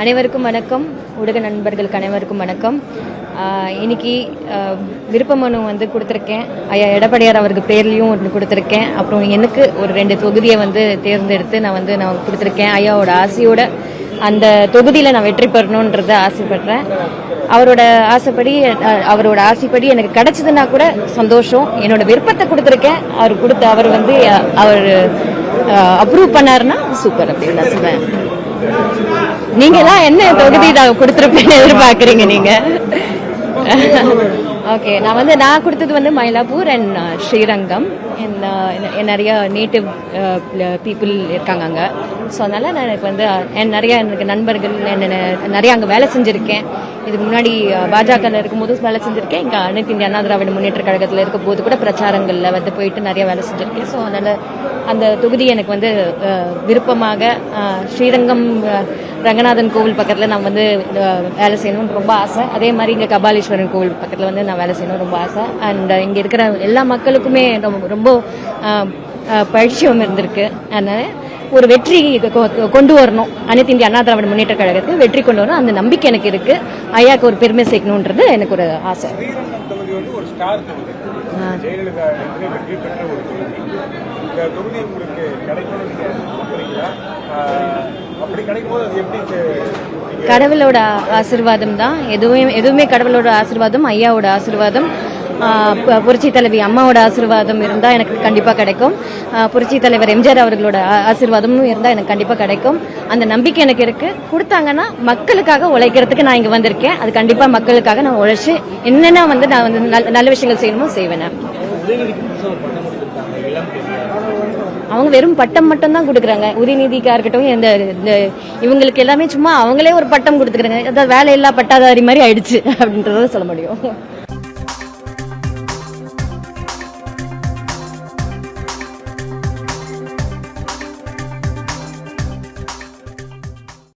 அனைவருக்கும் வணக்கம். ஊடக நண்பர்களுக்கு அனைவருக்கும் வணக்கம். இன்னைக்கு விருப்ப மனு கொடுத்துருக்கேன். ஐயா எடப்பாடியார் அவருக்கு பேர்லையும் ஒன்று கொடுத்துருக்கேன். அப்புறம் எனக்கு ஒரு 2 தொகுதியை தேர்ந்தெடுத்து நான் கொடுத்துருக்கேன். ஐயாவோட ஆசையோட அந்த தொகுதியில் நான் வெற்றி பெறணுன்றத ஆசைப்படுறேன். அவரோட ஆசைப்படி எனக்கு கிடைச்சதுன்னா கூட சந்தோஷம். என்னோட விருப்பத்தை கொடுத்துருக்கேன். அவர் அவர் அப்ரூவ் பண்ணாருன்னா சூப்பர் அப்படின்னு நான் சொல்லுவேன். நீங்க எல்லாம் என்ன தொகுதி நான் கொடுத்துருப்பேன்னு எதிர்பார்க்குறீங்க நீங்க? ஓகே, நான் கொடுத்தது மயிலாப்பூர் அண்ட் ஸ்ரீரங்கம். நிறைய நேட்டிவ் பீப்புள் இருக்காங்க அங்கே. ஸோ அதனால நான் எனக்கு நண்பர்கள் நிறைய அங்கே வேலை செஞ்சுருக்கேன். இதுக்கு முன்னாடி பாஜகவில் இருக்கும்போது வேலை செஞ்சுருக்கேன். இங்கே அனைத்து இந்திய அண்ணா திராவிட முன்னேற்ற கழகத்தில் இருக்க போது கூட பிரச்சாரங்களில் போயிட்டு நிறைய வேலை செஞ்சுருக்கேன். ஸோ அதனால் அந்த தொகுதி எனக்கு விருப்பமாக ஸ்ரீரங்கம் ரங்கநாதன் கோவில் பக்கத்தில் நான் வேலை செய்யணும்னு ரொம்ப ஆசை. அதே மாதிரி இங்கே கபாலீஸ்வரன் கோவில் பக்கத்தில் நான் வேலை செய்யணும் ரொம்ப ஆசை. அண்ட் இங்கே இருக்கிற எல்லா மக்களுக்குமே ரொம்ப பரிச்சயம் இருந்திருக்கு. அதனால ஒரு வெற்றி கொண்டு வரணும். அனைத்து இந்திய அண்ணா திராவிட முன்னேற்ற கழகத்துக்கு வெற்றி கொண்டு வரணும். அந்த நம்பிக்கை எனக்கு இருக்கு. ஐயாவுக்கு ஒரு பெருமை சேர்க்கணுன்றது எனக்கு ஒரு ஆசை. கடவுளோட ஆசீர்வாதம் தான். எதுவுமே கடவுளோட ஆசீர்வாதம், ஐயாவோட ஆசீர்வாதம், புரட்சி தலைவி அம்மாவோட ஆசீர்வாதம் இருந்தால் எனக்கு கண்டிப்பாக கிடைக்கும். புரட்சி தலைவர் எம்ஜிஆர் அவர்களோட ஆசீர்வாதமும் இருந்தால் எனக்கு கண்டிப்பாக கிடைக்கும். அந்த நம்பிக்கை எனக்கு இருக்கு. கொடுத்தாங்கன்னா மக்களுக்காக உழைக்கிறதுக்கு நான் இங்கே வந்திருக்கேன். அது கண்டிப்பாக மக்களுக்காக நான் உழைச்சி என்னென்ன நான் நல்ல விஷயங்கள் செய்யணுமோ செய்வேன். அவங்க வெறும் பட்டம் மட்டும் தான் கொடுக்குறாங்க. உதயநிதிக்கா இருக்கட்டும், இவங்களுக்கு எல்லாமே சும்மா அவங்களே ஒரு பட்டம் கொடுத்துக்கிறாங்க. அதாவது வேலையில்லா பட்டாதாரி மாதிரி ஆயிடுச்சு அப்படின்றத சொல்ல முடியும்.